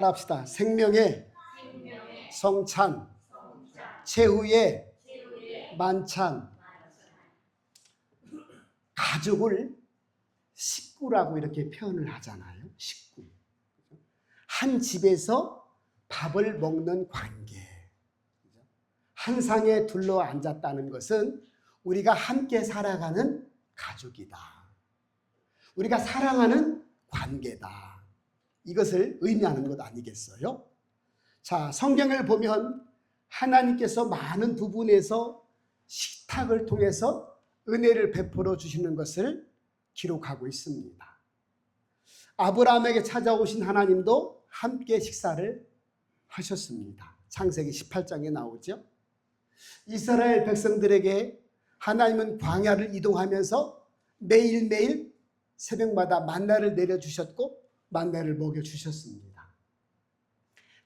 따라합시다. 생명의 성찬, 최후의 만찬. 가족을 식구라고 이렇게 표현을 하잖아요. 식구. 한 집에서 밥을 먹는 관계. 한 상에 둘러 앉았다는 것은 우리가 함께 살아가는 가족이다. 우리가 사랑하는 관계다. 이것을 의미하는 것 아니겠어요? 자, 성경을 보면 하나님께서 많은 부분에서 식탁을 통해서 은혜를 베풀어 주시는 것을 기록하고 있습니다. 아브라함에게 찾아오신 하나님도 함께 식사를 하셨습니다. 창세기 18장에 나오죠. 이스라엘 백성들에게 하나님은 광야를 이동하면서 매일매일 새벽마다 만나를 내려주셨고 만나를 먹여주셨습니다.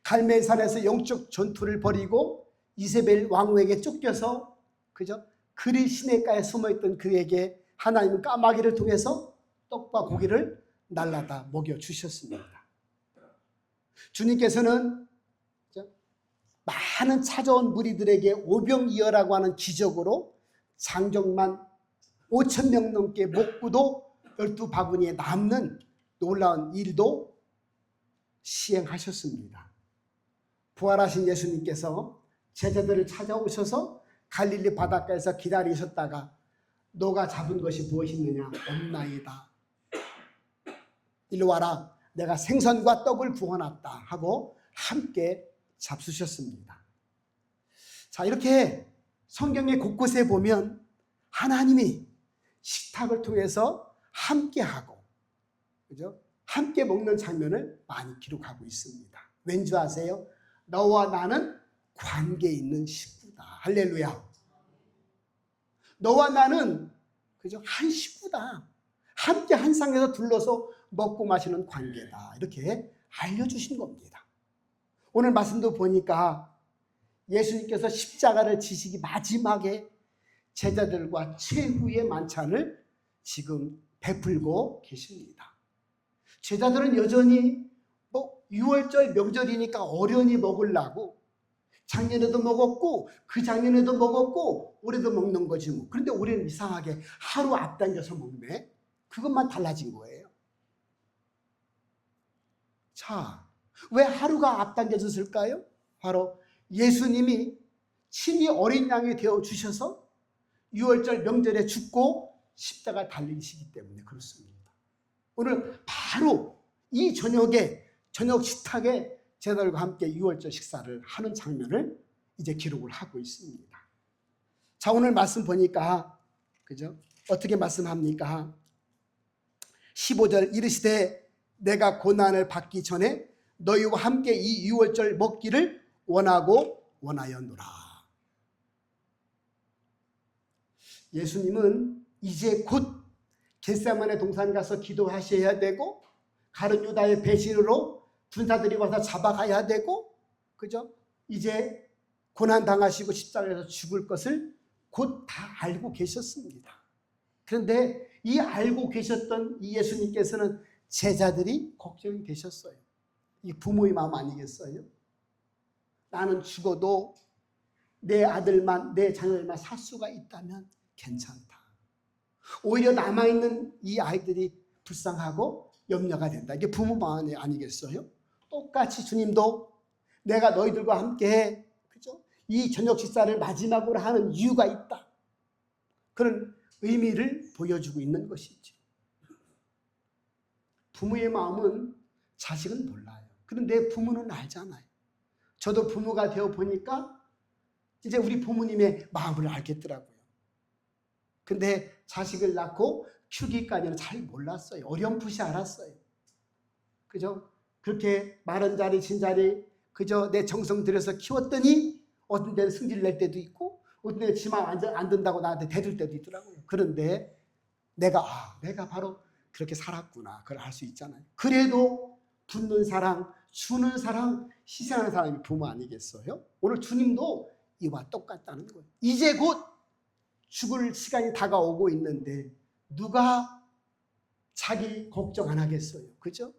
갈멜산에서 영적 전투를 벌이고 이세벨 왕후에게 쫓겨서 그리 시냇가에 숨어있던 그에게 하나님은 까마귀를 통해서 떡과 고기를 날라다 먹여주셨습니다. 주님께서는 많은 찾아온 무리들에게 오병이어라고 하는 기적으로 장정만 5,000명 넘게 먹고도 12바구니에 남는 놀라운 일도 시행하셨습니다. 부활하신 예수님께서 제자들을 찾아오셔서 갈릴리 바닷가에서 기다리셨다가 너가 잡은 것이 무엇이 있느냐? 없나이다. 일로 와라. 내가 생선과 떡을 구워놨다 하고 함께 잡수셨습니다. 자, 이렇게 성경의 곳곳에 보면 하나님이 식탁을 통해서 함께하고, 그죠? 함께 먹는 장면을 많이 기록하고 있습니다. 왠지 아세요? 너와 나는 관계 있는 식구다. 할렐루야. 너와 나는 그죠? 한 식구다. 함께 한 상에서 둘러서 먹고 마시는 관계다. 이렇게 알려주신 겁니다. 오늘 말씀도 보니까 예수님께서 십자가를 지시기 마지막에 제자들과 최후의 만찬을 지금 베풀고 계십니다. 제자들은 여전히 6월절 명절이니까 어련히 먹으려고 작년에도 먹었고 그 작년에도 먹었고 올해도 먹는 거지 뭐. 그런데 우리는 이상하게 하루 앞당겨서 먹네. 그것만 달라진 거예요. 자, 왜 하루가 앞당겨졌을까요? 바로 예수님이 친히 어린 양이 되어 주셔서 6월절 명절에 죽고 십자가 달리시기 때문에 그렇습니다. 오늘 바로 이 저녁에 저녁 식탁에 제자들과 함께 6월절 식사를 하는 장면을 이제 기록을 하고 있습니다. 자, 오늘 말씀 보니까 그죠? 어떻게 말씀합니까? 15절 이르시되 내가 고난을 받기 전에 너희와 함께 이 6월절 먹기를 원하고 원하였노라. 예수님은 이제 곧 겟세마네 동산 가서 기도하셔야 되고 가룟 유다의 배신으로 군사들이 와서 잡아가야 되고 그죠? 이제 고난당하시고 십자가에서 죽을 것을 곧 다 알고 계셨습니다. 그런데 이 알고 계셨던 이 예수님께서는 제자들이 걱정이 되셨어요. 이 부모의 마음 아니겠어요? 나는 죽어도 내 아들만 내 자녀들만 살 수가 있다면 괜찮다. 오히려 남아있는 이 아이들이 불쌍하고 염려가 된다. 이게 부모 마음 아니겠어요? 똑같이 주님도 내가 너희들과 함께 그죠? 이 저녁 식사를 마지막으로 하는 이유가 있다. 그런 의미를 보여주고 있는 것이죠. 부모의 마음은 자식은 몰라요. 그런데 부모는 알잖아요. 저도 부모가 되어 보니까 이제 우리 부모님의 마음을 알겠더라고요. 근데 자식을 낳고 키우기까지는 잘 몰랐어요. 어렴풋이 알았어요. 그죠? 그렇게 마른 자리, 진 자리, 그저 내 정성 들여서 키웠더니 어떤 데는 승질 낼 때도 있고, 어떤 데는 지 마음 안 든다고 나한테 대들 때도 있더라고요. 그런데 내가 바로 그렇게 살았구나. 그걸 알 수 있잖아요. 그래도 붙는 사랑, 주는 사랑, 희생하는 사람이 부모 아니겠어요? 오늘 주님도 이와 똑같다는 거예요. 이제 곧 죽을 시간이 다가오고 있는데 누가 자기 걱정 안 하겠어요? 그죠?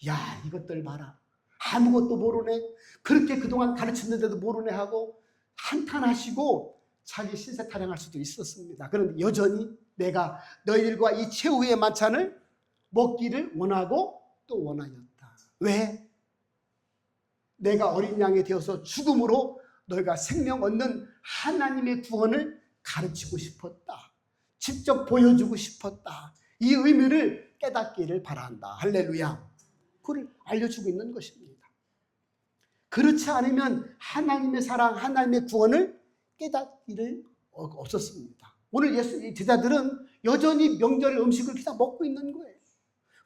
야, 이것들 봐라. 아무것도 모르네. 그렇게 그동안 가르쳤는데도 모르네 하고 한탄하시고 자기 신세 타령할 수도 있었습니다. 그런데 여전히 내가 너희들과 이 최후의 만찬을 먹기를 원하고 또 원하였다. 왜? 내가 어린 양이 되어서 죽음으로 너희가 생명 얻는 하나님의 구원을 가르치고 싶었다. 직접 보여주고 싶었다. 이 의미를 깨닫기를 바란다. 할렐루야. 그걸 알려주고 있는 것입니다. 그렇지 않으면 하나님의 사랑, 하나님의 구원을 깨닫기를 없었습니다. 오늘 예수 제자들은 여전히 명절 음식을 그냥 먹고 있는 거예요.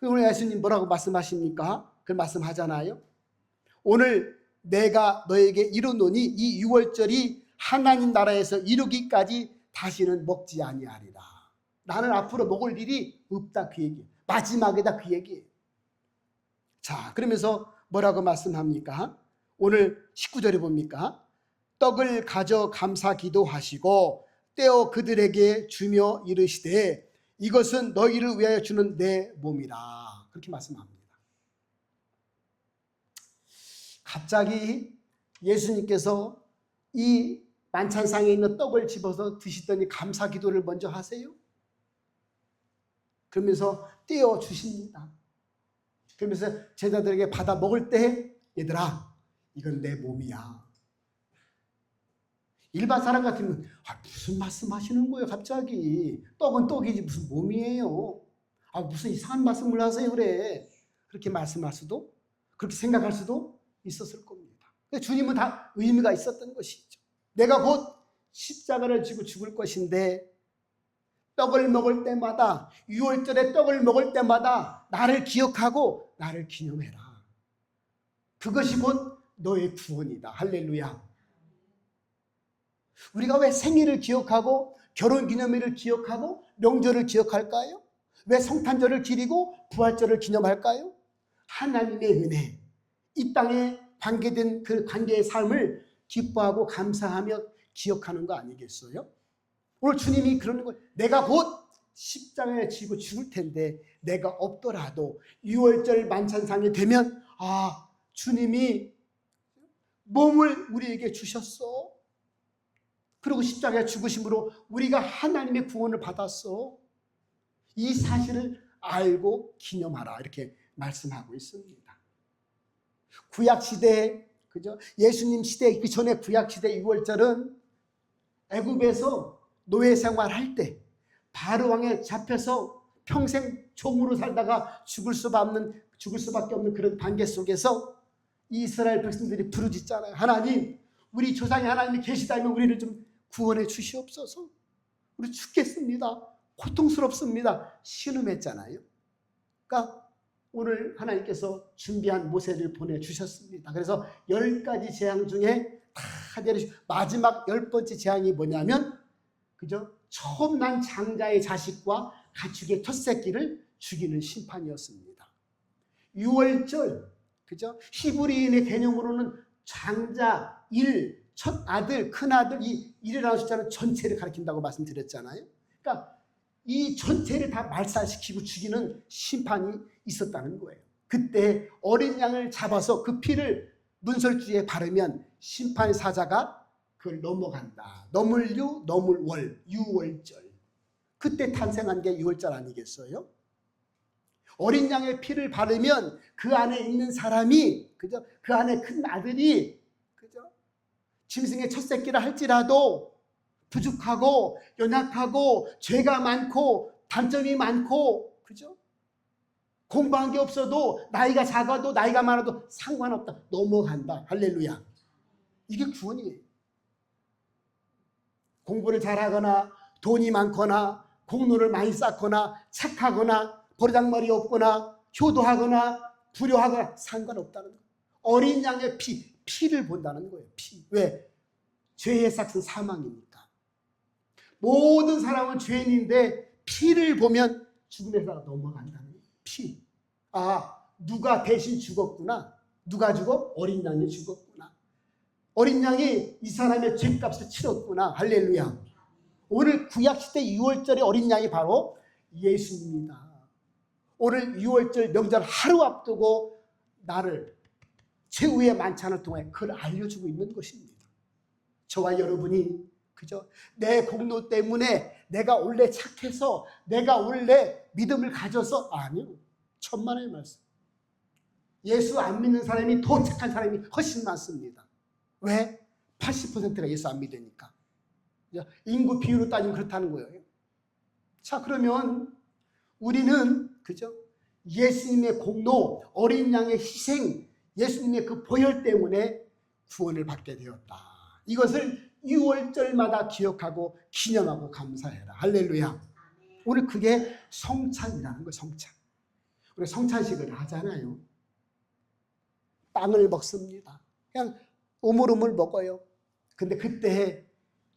오늘 예수님 뭐라고 말씀하십니까? 그 말씀하잖아요. 오늘 내가 너에게 이루노니 이 유월절이 하나님 나라에서 이루기까지 다시는 먹지 아니하리라. 나는 앞으로 먹을 일이 없다 그 얘기예요. 마지막이다 그 얘기예요. 자, 그러면서 뭐라고 말씀합니까? 오늘 19절에 봅니까? 떡을 가져 감사 기도하시고 떼어 그들에게 주며 이르시되 이것은 너희를 위하여 주는 내 몸이라. 그렇게 말씀합니다. 갑자기 예수님께서 이 만찬상에 있는 떡을 집어서 드시더니 감사 기도를 먼저 하세요. 그러면서 떼어 주십니다. 그러면서 제자들에게 받아 먹을 때 얘들아 이건 내 몸이야. 일반 사람 같으면 무슨 말씀하시는 거예요 갑자기. 떡은 떡이지 무슨 몸이에요. 무슨 이상한 말씀을 하세요 그래. 그렇게 말씀할 수도 그렇게 생각할 수도 있었을 겁니다. 주님은 다 의미가 있었던 것이죠. 내가 곧 십자가를 지고 죽을 것인데 떡을 먹을 때마다 유월절에 떡을 먹을 때마다 나를 기억하고 나를 기념해라. 그것이 곧 너의 구원이다. 할렐루야. 우리가 왜 생일을 기억하고 결혼기념일을 기억하고 명절을 기억할까요? 왜 성탄절을 기리고 부활절을 기념할까요? 하나님의 은혜, 이 땅에 관계된 그 관계의 삶을 기뻐하고 감사하며 기억하는 거 아니겠어요? 오늘 주님이 그러는 거예요. 내가 곧 십자가에 지고 죽을 텐데 내가 없더라도 유월절 만찬상이 되면 주님이 몸을 우리에게 주셨어. 그리고 십자가에 죽으심으로 우리가 하나님의 구원을 받았어. 이 사실을 알고 기념하라. 이렇게 말씀하고 있습니다. 구약시대, 그죠? 예수님 시대, 그 전에 구약시대 유월절은 애굽에서 노예 생활할 때 바로왕에 잡혀서 평생 종으로 살다가 죽을 수밖에 없는 그런 관계 속에서 이스라엘 백성들이 부르짖잖아요. 하나님, 우리 조상의 하나님이 계시다면 우리를 좀 구원해 주시옵소서. 우리 죽겠습니다. 고통스럽습니다. 신음했잖아요. 그러니까 오늘 하나님께서 준비한 모세를 보내주셨습니다. 그래서 10가지 재앙 중에 다 내리시고 마지막 10번째 재앙이 뭐냐면 그죠? 처음 난 장자의 자식과 가축의 첫 새끼를 죽이는 심판이었습니다. 유월절, 그죠? 히브리인의 개념으로는 장자, 일, 첫 아들, 큰 아들, 이 일이라는 숫자는 전체를 가리킨다고 말씀드렸잖아요. 그러니까 이 전체를 다 말살시키고 죽이는 심판이 있었다는 거예요. 그때 어린 양을 잡아서 그 피를 문설주에 바르면 심판 사자가 그걸 넘어간다. 넘을유, 넘을월, 유월절. 그때 탄생한 게 유월절 아니겠어요? 어린 양의 피를 바르면 그 안에 있는 사람이, 그죠? 그 안에 큰 아들이, 그죠? 짐승의 첫 새끼라 할지라도 부족하고 연약하고 죄가 많고 단점이 많고, 그죠? 공부한 게 없어도 나이가 작아도 나이가 많아도 상관없다. 넘어간다. 할렐루야. 이게 구원이에요. 공부를 잘하거나 돈이 많거나 공로를 많이 쌓거나 착하거나 버르장머리 없거나 효도하거나 불효하거나 상관없다는 거예요. 어린 양의 피를 본다는 거예요. 피. 왜? 죄의 삭은 사망이니까. 모든 사람은 죄인인데 피를 보면 죽음의 사가 넘어간다는 거예요. 피. 누가 대신 죽었구나. 누가 죽어? 어린 양이 죽었구나. 어린 양이 이 사람의 죄값을 치렀구나. 할렐루야. 오늘 구약시대 유월절의 어린 양이 바로 예수입니다. 오늘 유월절 명절 하루 앞두고 나를 최후의 만찬을 통해 그걸 알려주고 있는 것입니다. 저와 여러분이 그죠? 내 공로 때문에 내가 원래 착해서 내가 원래 믿음을 가져서 아니요. 천만의 말씀. 예수 안 믿는 사람이 더 착한 사람이 훨씬 많습니다. 왜? 80%가 예수 안 믿으니까. 인구 비율로 따지면 그렇다는 거예요. 자, 그러면 우리는 그죠? 예수님의 공로, 어린 양의 희생, 예수님의 그 보혈 때문에 구원을 받게 되었다. 이것을 6월절마다 기억하고 기념하고 감사해라. 할렐루야. 오늘 그게 성찬이라는 거예요. 성찬. 우리 성찬식을 하잖아요. 빵을 먹습니다. 그냥 오물오물 먹어요. 근데 그때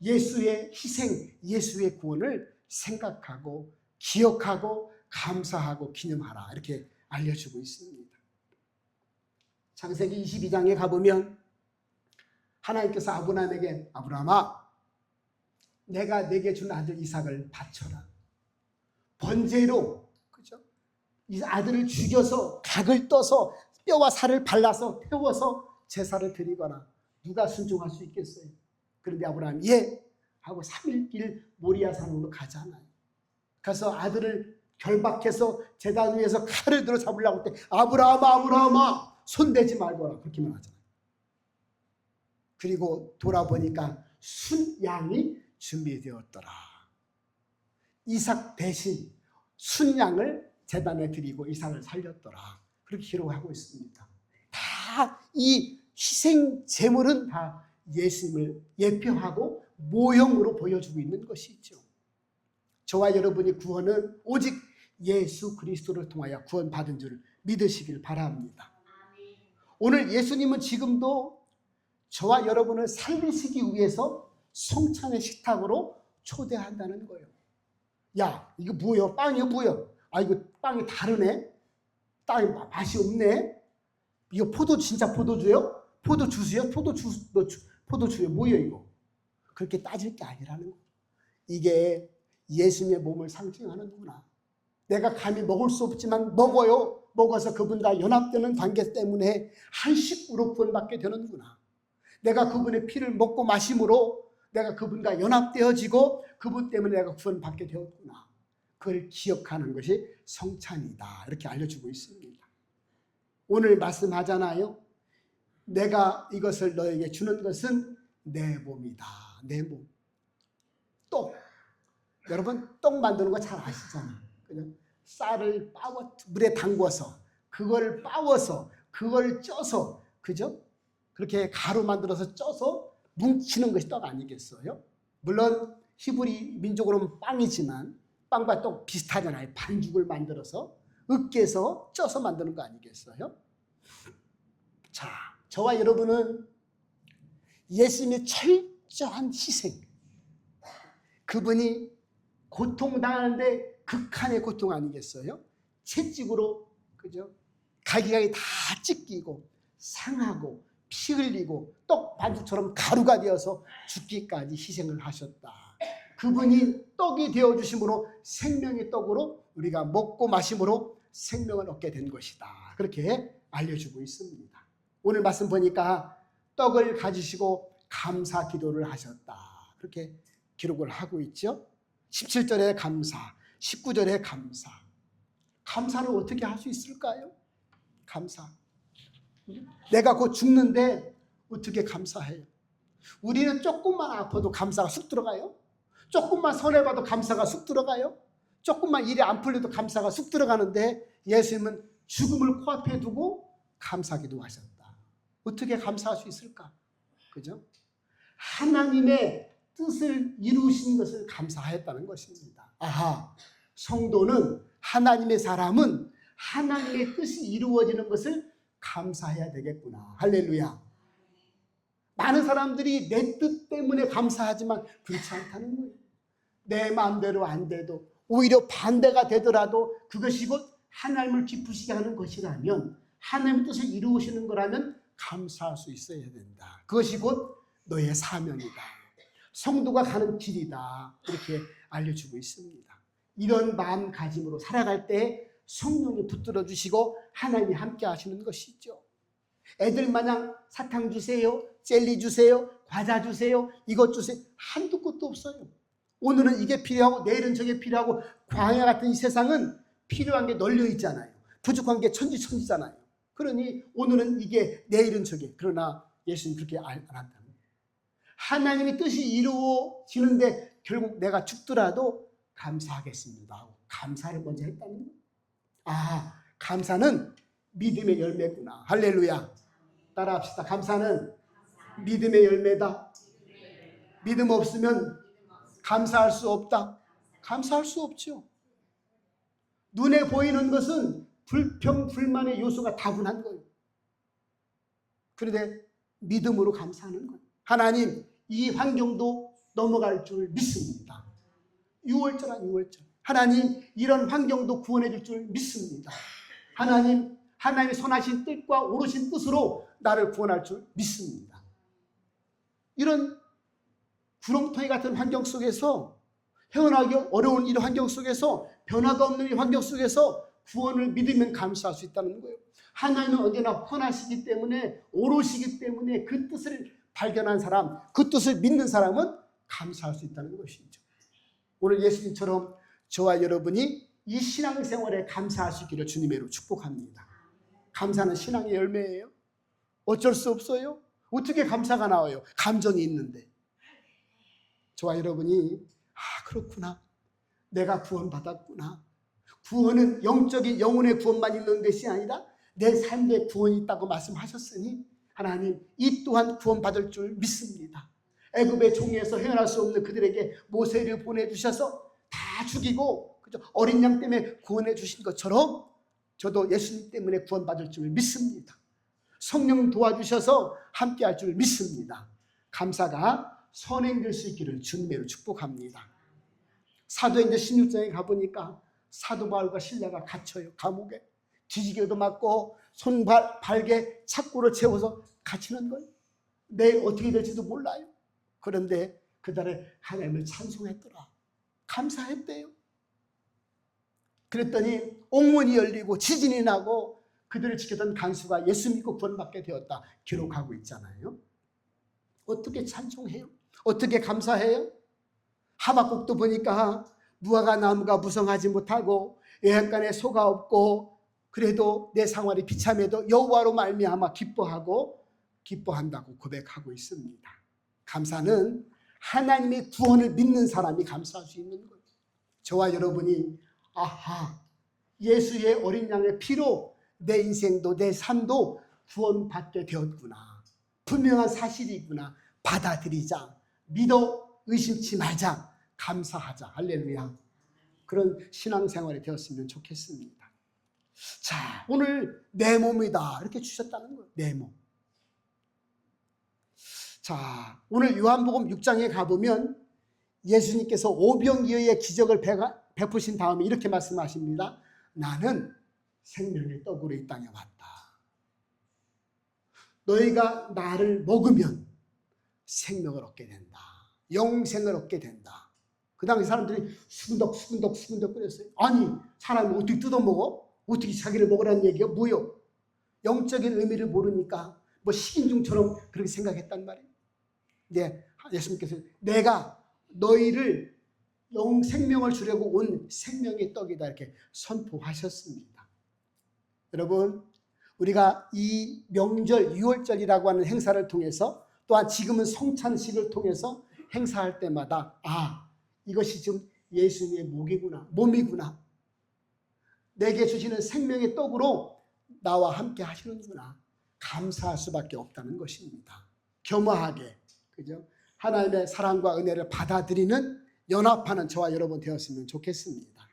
예수의 희생, 예수의 구원을 생각하고 기억하고 감사하고 기념하라. 이렇게 알려주고 있습니다. 창세기 22장에 가보면 하나님께서 아브라함에게 아브라함아 내가 내게 준 아들 이삭을 바쳐라. 번제로 그죠? 이 아들을 죽여서 각을 떠서 뼈와 살을 발라서 태워서 제사를 드리거나 누가 순종할 수 있겠어요? 그런데 아브라함이 예 하고 3일길 모리아 산으로 가잖아요. 그래서 아들을 결박해서 제단 위에서 칼을 들어 잡으려고 할 때 아브라함아 아브라함아 손대지 말거라 그렇게만 하잖아요. 그리고 돌아보니까 순양이 준비되었더라. 이삭 대신 순양을 제단에 드리고 이삭을 살렸더라. 그렇게 기록하고 있습니다. 다 이 희생 제물은 다 예수님을 예표하고 모형으로 보여주고 있는 것이죠. 저와 여러분이 구원은 오직 예수 그리스도를 통하여 구원받은 줄 믿으시길 바랍니다. 오늘 예수님은 지금도 저와 여러분을 살리시기 위해서 성찬의 식탁으로 초대한다는 거예요. 야, 이거 뭐예요? 빵이요? 뭐예요? 아, 이거 빵이 다르네? 빵이 맛이 없네? 이거 진짜 포도주요? 포도주스요? 포도주요? 뭐예요, 이거? 그렇게 따질 게 아니라는 거예요. 이게 예수님의 몸을 상징하는구나. 내가 감히 먹을 수 없지만 먹어요. 먹어서 그분과 연합되는 관계 때문에 한 식구로 구원받게 되는구나. 내가 그분의 피를 먹고 마심으로 내가 그분과 연합되어지고 그분 때문에 내가 구원받게 되었구나. 그걸 기억하는 것이 성찬이다. 이렇게 알려주고 있습니다. 오늘 말씀하잖아요. 내가 이것을 너에게 주는 것은 내 몸이다. 내 몸. 떡. 여러분 떡 만드는 거 잘 아시잖아요. 그냥 쌀을 물에 담궈서 그걸 빻아서 그걸 쪄서 그죠? 그렇게 가루 만들어서 쪄서 뭉치는 것이 떡 아니겠어요? 물론 히브리 민족으로는 빵이지만 빵과 떡 비슷하잖아요. 반죽을 만들어서 으깨서 쪄서 만드는 거 아니겠어요? 자, 저와 여러분은 예수님의 철저한 희생, 그분이 고통당하는데 극한의 고통 아니겠어요? 채찍으로 그죠? 갈기갈기 다 찢기고 상하고 피 흘리고 떡 반죽처럼 가루가 되어서 죽기까지 희생을 하셨다. 그분이 떡이 되어주심으로 생명의 떡으로 우리가 먹고 마심으로 생명을 얻게 된 것이다. 그렇게 알려주고 있습니다. 오늘 말씀 보니까 떡을 가지시고 감사 기도를 하셨다. 그렇게 기록을 하고 있죠. 17절에 감사, 19절에 감사. 감사를 어떻게 할 수 있을까요? 감사. 내가 곧 죽는데 어떻게 감사해요? 우리는 조금만 아파도 감사가 쑥 들어가요? 조금만 손해봐도 감사가 쑥 들어가요? 조금만 일이 안 풀려도 감사가 쑥 들어가는데 예수님은 죽음을 코앞에 두고 감사기도 하셨다. 어떻게 감사할 수 있을까? 그죠? 하나님의 뜻을 이루신 것을 감사하였다는 것입니다. 아하, 성도는 하나님의 사람은 하나님의 뜻이 이루어지는 것을 감사해야 되겠구나. 할렐루야. 많은 사람들이 내 뜻 때문에 감사하지만 그렇지 않다는 거예요. 내 마음대로 안 돼도 오히려 반대가 되더라도 그것이 곧 하나님을 기쁘시게 하는 것이라면 하나님의 뜻을 이루시는 거라면 감사할 수 있어야 된다. 그것이 곧 너의 사명이다. 성도가 가는 길이다. 이렇게 알려주고 있습니다. 이런 마음가짐으로 살아갈 때 성령이 붙들어 주시고 하나님이 함께 하시는 것이죠. 애들 마냥 사탕 주세요, 젤리 주세요, 과자 주세요, 이것 주세요. 한두 곳도 없어요. 오늘은 이게 필요하고 내일은 저게 필요하고 광야 같은 이 세상은 필요한 게 널려 있잖아요. 부족한 게 천지천지잖아요. 그러니 오늘은 이게 내일은 저게. 그러나 예수님 그렇게 안 한다는 거예요. 하나님의 뜻이 이루어지는데 결국 내가 죽더라도 감사하겠습니다 하고 감사를 먼저 했다는 거예요. 아, 감사는 믿음의 열매구나. 할렐루야. 따라합시다. 감사는 믿음의 열매다. 믿음 없으면 감사할 수 없다. 감사할 수 없죠. 눈에 보이는 것은 불평, 불만의 요소가 다분한 거예요. 그런데 믿음으로 감사하는 거예요. 하나님, 이 환경도 넘어갈 줄 믿습니다. 6월절한 6월절. 하나님, 이런 환경도 구원해 줄 줄 믿습니다. 하나님, 하나님의 선하신 뜻과 오르신 뜻으로 나를 구원할 줄 믿습니다. 이런 구렁텅이 같은 환경 속에서, 헤어나기 어려운 이 환경 속에서, 변화가 없는 이 환경 속에서 구원을 믿으면 감사할 수 있다는 거예요. 하나님은 언제나 선하시기 때문에, 오르시기 때문에 그 뜻을 발견한 사람, 그 뜻을 믿는 사람은 감사할 수 있다는 것이죠. 오늘 예수님처럼 저와 여러분이 이 신앙생활에 감사할 수 있기를 주님의 이름으로 축복합니다. 감사는 신앙의 열매예요. 어쩔 수 없어요. 어떻게 감사가 나와요? 감정이 있는데. 저와 여러분이 그렇구나. 내가 구원받았구나. 구원은 영적인 영혼의 구원만 있는 것이 아니라 내 삶에 구원이 있다고 말씀하셨으니 하나님 이 또한 구원받을 줄 믿습니다. 애굽의 종에서 헤어날 수 없는 그들에게 모세를 보내주셔서 다 죽이고 어린 양 때문에 구원해 주신 것처럼 저도 예수님 때문에 구원받을 줄 믿습니다. 성령 도와주셔서 함께할 줄 믿습니다. 감사가 선행될 수 있기를 주님으로 축복합니다. 사도행전 16장에 가보니까 사도 바울과 실라가 갇혀요. 감옥에 뒤지게도 맞고 손발게 착고를 채워서 갇히는 거예요. 내일 어떻게 될지도 몰라요. 그런데 그날에 하나님을 찬송했더라. 감사했대요. 그랬더니 옥문이 열리고 지진이 나고 그들을 지켰던 간수가 예수 믿고 구원받게 되었다 기록하고 있잖아요. 어떻게 찬송해요? 어떻게 감사해요? 하박국도 보니까 무화과 나무가 무성하지 못하고 외양간에 소가 없고 그래도 내 생활이 비참해도 여호와로 말미암아 기뻐한다고 고백하고 있습니다. 감사는 하나님의 구원을 믿는 사람이 감사할 수 있는 거예요. 저와 여러분이 예수의 어린 양의 피로 내 인생도 내 삶도 구원받게 되었구나. 분명한 사실이구나. 받아들이자. 믿어 의심치 말자. 감사하자. 할렐루야. 그런 신앙생활이 되었으면 좋겠습니다. 자, 오늘 내 몸이다 이렇게 주셨다는 거예요. 내 몸. 자, 오늘 요한복음 6장에 가보면 예수님께서 오병이어의 기적을 베푸신 다음에 이렇게 말씀하십니다. 나는 생명의 떡으로 이 땅에 왔다. 너희가 나를 먹으면 생명을 얻게 된다. 영생을 얻게 된다. 그 당시 사람들이 수근덕 끓였어요. 아니, 사람이 어떻게 뜯어먹어? 어떻게 자기를 먹으라는 얘기가 뭐요? 영적인 의미를 모르니까 뭐 식인종처럼 그렇게 생각했단 말이에요. 네, 예수님께서 내가 너희를 영생명을 주려고 온 생명의 떡이다 이렇게 선포하셨습니다. 여러분, 우리가 이 명절 6월절이라고 하는 행사를 통해서 또한 지금은 성찬식을 통해서 행사할 때마다 이것이 지금 예수님의 몸이구나. 내게 주시는 생명의 떡으로 나와 함께 하시는구나. 감사할 수밖에 없다는 것입니다. 겸허하게, 그죠? 하나님의 사랑과 은혜를 받아들이는 연합하는 저와 여러분 되었으면 좋겠습니다.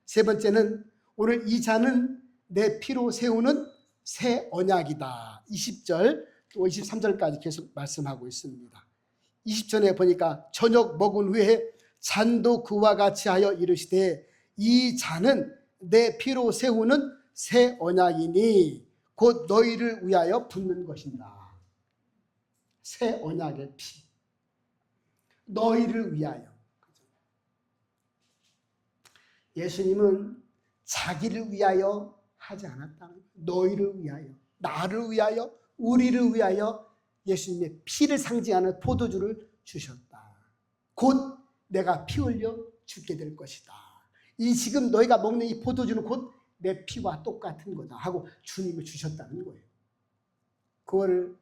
세 번째는 오늘 이 잔은 내 피로 세우는 새 언약이다. 20절 또 23절까지 계속 말씀하고 있습니다. 20절에 보니까 저녁 먹은 후에 잔도 그와 같이 하여 이르시되 이 잔은 내 피로 세우는 새 언약이니 곧 너희를 위하여 붓는 것이다. 새 언약의 피. 너희를 위하여. 예수님은 자기를 위하여 하지 않았다는 거예요. 너희를 위하여, 나를 위하여, 우리를 위하여 예수님의 피를 상징하는 포도주를 주셨다. 곧 내가 피 흘려 죽게 될 것이다. 이 지금 너희가 먹는 이 포도주는 곧 내 피와 똑같은 거다 하고 주님이 주셨다는 거예요. 그거를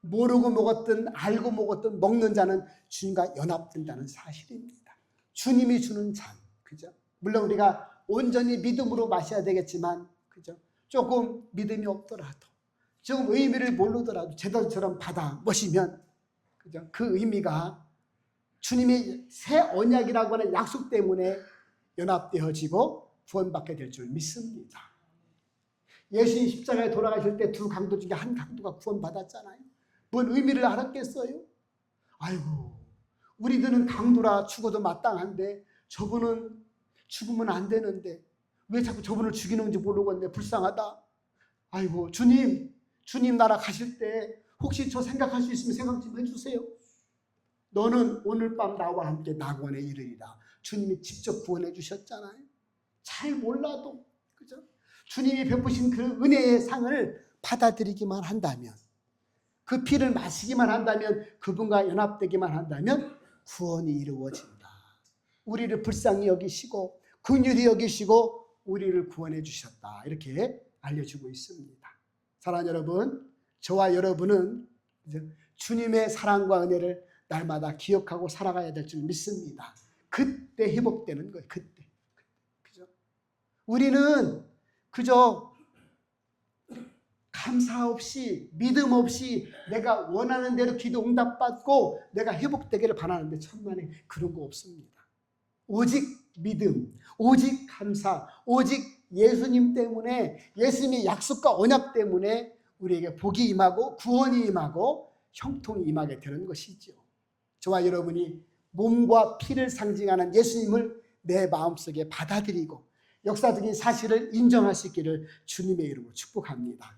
모르고 먹었든 알고 먹었든 먹는 자는 주님과 연합된다는 사실입니다. 주님이 주는 잔, 그죠? 물론 우리가 온전히 믿음으로 마셔야 되겠지만, 그죠? 조금 믿음이 없더라도, 조금 의미를 모르더라도 제자처럼 받아 마시면, 그죠? 그 의미가 주님의 새 언약이라고 하는 약속 때문에 연합되어지고 구원받게 될 줄 믿습니다. 예수님 십자가에 돌아가실 때 두 강도 중에 한 강도가 구원받았잖아요. 뭔 의미를 알았겠어요? 아이고, 우리들은 강도라 죽어도 마땅한데 저분은 죽으면 안 되는데 왜 자꾸 저분을 죽이는지 모르겠네. 불쌍하다. 아이고, 주님 나라 가실 때 혹시 저 생각할 수 있으면 생각 좀 해주세요. 너는 오늘 밤 나와 함께 낙원에 이르리라. 주님이 직접 구원해 주셨잖아요. 잘 몰라도, 그죠? 주님이 베푸신 그 은혜의 상을 받아들이기만 한다면, 그 피를 마시기만 한다면, 그분과 연합되기만 한다면 구원이 이루어진다. 우리를 불쌍히 여기시고 긍휼히 여기시고 우리를 구원해 주셨다. 이렇게 알려주고 있습니다. 사랑하는 여러분, 저와 여러분은 주님의 사랑과 은혜를 날마다 기억하고 살아가야 될 줄 믿습니다. 그때 회복되는 거예요. 그때. 그죠? 우리는 그저 감사 없이, 믿음 없이 내가 원하는 대로 기도 응답받고 내가 회복되기를 바라는데 천만에 그런 거 없습니다. 오직 믿음, 오직 감사, 오직 예수님 때문에, 예수님의 약속과 언약 때문에 우리에게 복이 임하고 구원이 임하고 형통이 임하게 되는 것이죠. 저와 여러분이 몸과 피를 상징하는 예수님을 내 마음속에 받아들이고 역사적인 사실을 인정할 수 있기를 주님의 이름으로 축복합니다.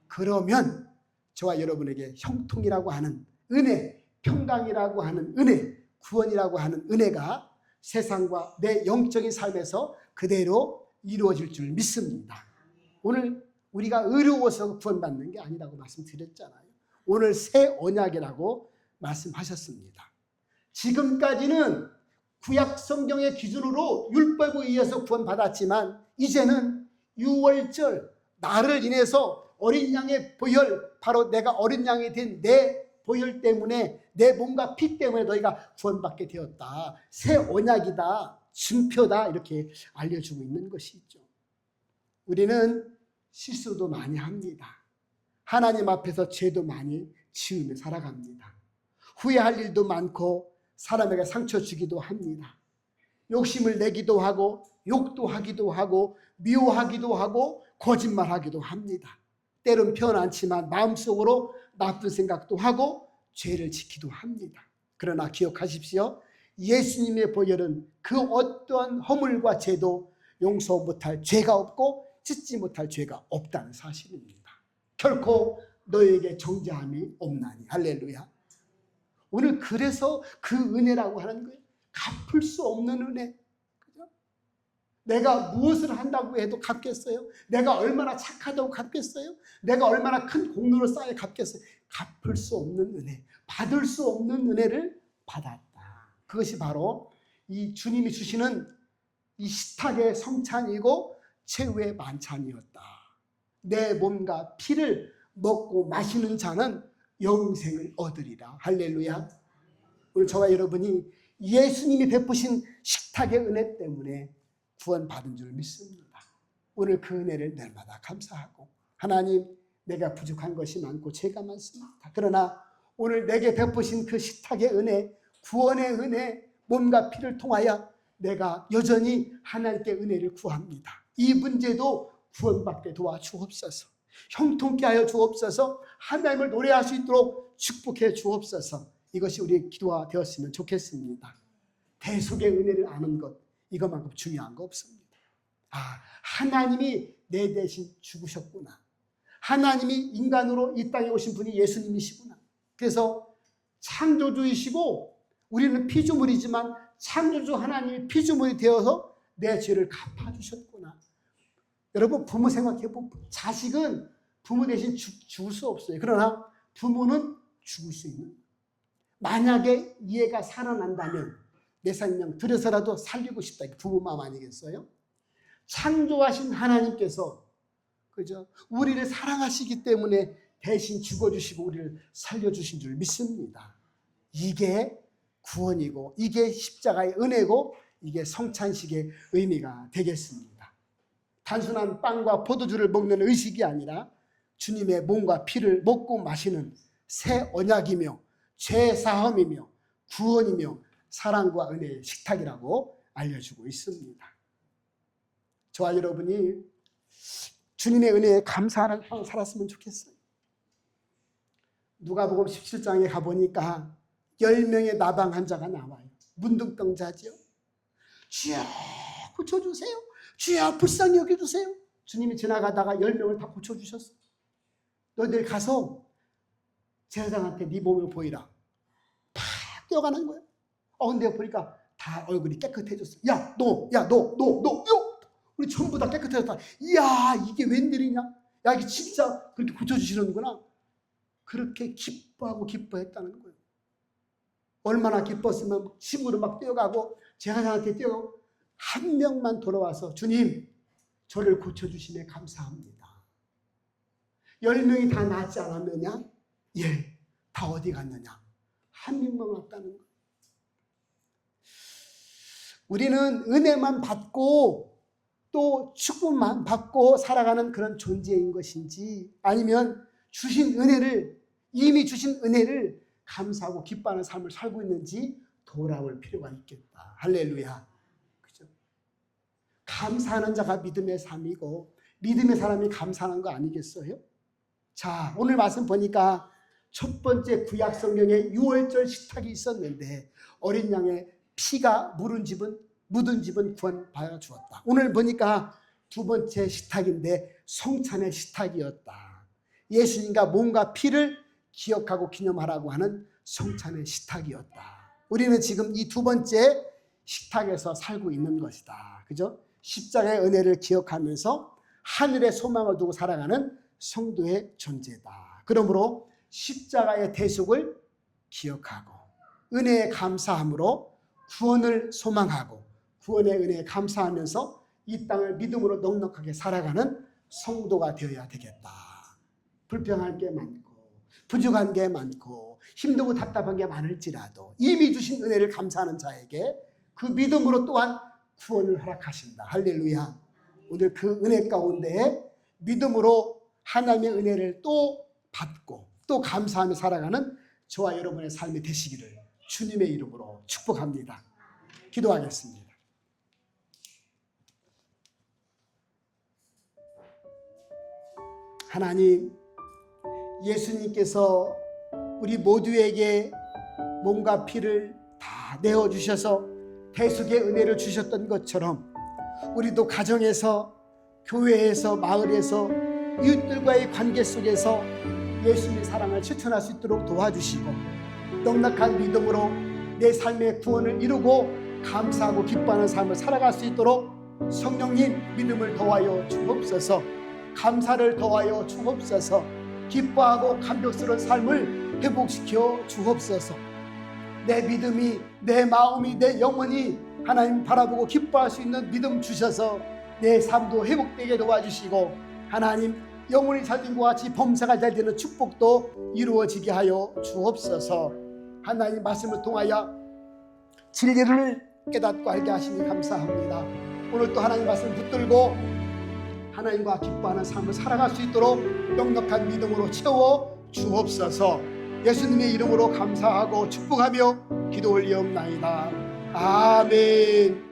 그러면 저와 여러분에게 형통이라고 하는 은혜, 평강이라고 하는 은혜, 구원이라고 하는 은혜가 세상과 내 영적인 삶에서 그대로 이루어질 줄 믿습니다. 오늘 우리가 의로워서 구원받는 게 아니라고 말씀드렸잖아요. 오늘 새 언약이라고 말씀하셨습니다. 지금까지는 구약 성경의 기준으로 율법에 의해서 구원받았지만 이제는 유월절 나를 인해서 어린 양의 보혈, 바로 내가 어린 양이 된 내 보혈 때문에, 내 몸과 피 때문에 너희가 구원받게 되었다. 새 언약이다, 증표다, 이렇게 알려주고 있는 것이죠. 우리는 실수도 많이 합니다. 하나님 앞에서 죄도 많이 지으며 살아갑니다. 후회할 일도 많고 사람에게 상처 주기도 합니다. 욕심을 내기도 하고 욕도 하기도 하고 미워하기도 하고 거짓말하기도 합니다. 때론 편안치만 마음속으로 나쁜 생각도 하고 죄를 짓기도 합니다. 그러나 기억하십시오. 예수님의 보혈은 그 어떠한 허물과 죄도 용서 못할 죄가 없고 짓지 못할 죄가 없다는 사실입니다. 결코 너에게 정죄함이 없나니. 할렐루야. 오늘 그래서 그 은혜라고 하는 거예요. 갚을 수 없는 은혜. 그죠? 내가 무엇을 한다고 해도 갚겠어요? 내가 얼마나 착하다고 갚겠어요? 내가 얼마나 큰 공로를 쌓여 갚겠어요? 갚을 수 없는 은혜, 받을 수 없는 은혜를 받았다. 그것이 바로 이 주님이 주시는 이 식탁의 성찬이고 최후의 만찬이었다. 내 몸과 피를 먹고 마시는 자는 영생을 얻으리라. 할렐루야. 오늘 저와 여러분이 예수님이 베푸신 식탁의 은혜 때문에 구원받은 줄 믿습니다. 오늘 그 은혜를 날마다 감사하고, 하나님, 내가 부족한 것이 많고 죄가 많습니다. 그러나 오늘 내게 베푸신 그 식탁의 은혜, 구원의 은혜, 몸과 피를 통하여 내가 여전히 하나님께 은혜를 구합니다. 이 문제도 구원받게 도와주옵소서. 형통케 하여 주옵소서. 하나님을 노래할 수 있도록 축복해 주옵소서. 이것이 우리의 기도가 되었으면 좋겠습니다. 대속의 은혜를 아는 것, 이것만큼 중요한 거 없습니다. 하나님이 내 대신 죽으셨구나. 하나님이 인간으로 이 땅에 오신 분이 예수님이시구나. 그래서 창조주이시고 우리는 피조물이지만 창조주 하나님이 피조물이 되어서 내 죄를 갚아주셨구나. 여러분, 부모 생각해보고, 자식은 부모 대신 죽을 수 없어요. 그러나 부모는 죽을 수 있는. 만약에 얘가 살아난다면 내 생명 들여서라도 살리고 싶다. 부모 마음 아니겠어요? 창조하신 하나님께서 그죠? 우리를 사랑하시기 때문에 대신 죽어주시고 우리를 살려주신 줄 믿습니다. 이게 구원이고 이게 십자가의 은혜고 이게 성찬식의 의미가 되겠습니다. 단순한 빵과 포도주를 먹는 의식이 아니라 주님의 몸과 피를 먹고 마시는 새 언약이며 죄 사함이며 구원이며 사랑과 은혜의 식탁이라고 알려주고 있습니다. 저와 여러분이 주님의 은혜에 감사하는 삶을 살았으면 좋겠어요. 누가복음 17장에 가보니까 10명의 나방 환자가 나와요. 문둥병자죠. 주여 고쳐주세요. 주여 불쌍히 여겨주세요. 주님이 지나가다가 10명을 다 고쳐주셨어요. 너희들 가서 제사장한테 네 몸을 보이라. 다 뛰어가는 거예요. 근데 보니까 다 얼굴이 깨끗해졌어요. 야, 너. 우리 전부 다 깨끗해졌다. 이야, 이게 웬일이냐? 야, 이게 진짜 그렇게 고쳐주시는구나. 그렇게 기뻐했다는 거예요. 얼마나 기뻤으면 집으로 막 뛰어가고 제사장한테 뛰어가고 한 명만 돌아와서 주님, 저를 고쳐주시네 감사합니다. 10명이 다 낫지 않았느냐? 예, 다 어디 갔느냐? 한 명만 왔다는 거예요. 우리는 은혜만 받고 또 축복만 받고 살아가는 그런 존재인 것인지 아니면 이미 주신 은혜를 감사하고 기뻐하는 삶을 살고 있는지 돌아올 필요가 있겠다. 할렐루야. 그죠? 감사하는 자가 믿음의 삶이고 믿음의 사람이 감사하는 거 아니겠어요? 자, 오늘 말씀 보니까 첫 번째 구약 성경에 유월절 식탁이 있었는데 어린 양의 피가 묻은 집은 구원받아 주었다. 오늘 보니까 두 번째 식탁인데 성찬의 식탁이었다. 예수님과 몸과 피를 기억하고 기념하라고 하는 성찬의 식탁이었다. 우리는 지금 이 두 번째 식탁에서 살고 있는 것이다. 그죠? 십자가의 은혜를 기억하면서 하늘의 소망을 두고 살아가는 성도의 존재다. 그러므로 십자가의 대속을 기억하고 은혜에 감사함으로 구원을 소망하고 구원의 은혜에 감사하면서 이 땅을 믿음으로 넉넉하게 살아가는 성도가 되어야 되겠다. 불평할 게 많고 부족한 게 많고 힘들고 답답한 게 많을지라도 이미 주신 은혜를 감사하는 자에게 그 믿음으로 또한 구원을 허락하신다. 할렐루야. 오늘 그 은혜 가운데 믿음으로 하나님의 은혜를 또 받고 또 감사하며 살아가는 저와 여러분의 삶이 되시기를 주님의 이름으로 축복합니다. 기도하겠습니다. 하나님, 예수님께서 우리 모두에게 몸과 피를 다 내어주셔서 대속의 은혜를 주셨던 것처럼 우리도 가정에서, 교회에서, 마을에서, 이웃들과의 관계 속에서 예수님의 사랑을 실천할 수 있도록 도와주시고 넉넉한 믿음으로 내 삶의 구원을 이루고 감사하고 기뻐하는 삶을 살아갈 수 있도록 성령님 믿음을 더하여 주옵소서. 감사를 더하여 주옵소서. 기뻐하고 감격스러운 삶을 회복시켜 주옵소서. 내 믿음이, 내 마음이, 내 영혼이 하나님 바라보고 기뻐할 수 있는 믿음 주셔서 내 삶도 회복되게 도와주시고 하나님 영혼이 살린 것 같이 범사가 잘 되는 축복도 이루어지게 하여 주옵소서. 하나님 말씀을 통하여 진리를 깨닫고 알게 하시니 감사합니다. 오늘 또 하나님 말씀을 붙들고 하나님과 기뻐하는 삶을 살아갈 수 있도록 넉넉한 믿음으로 채워 주옵소서. 예수님의 이름으로 감사하고 축복하며 기도 올리옵나이다. 아멘.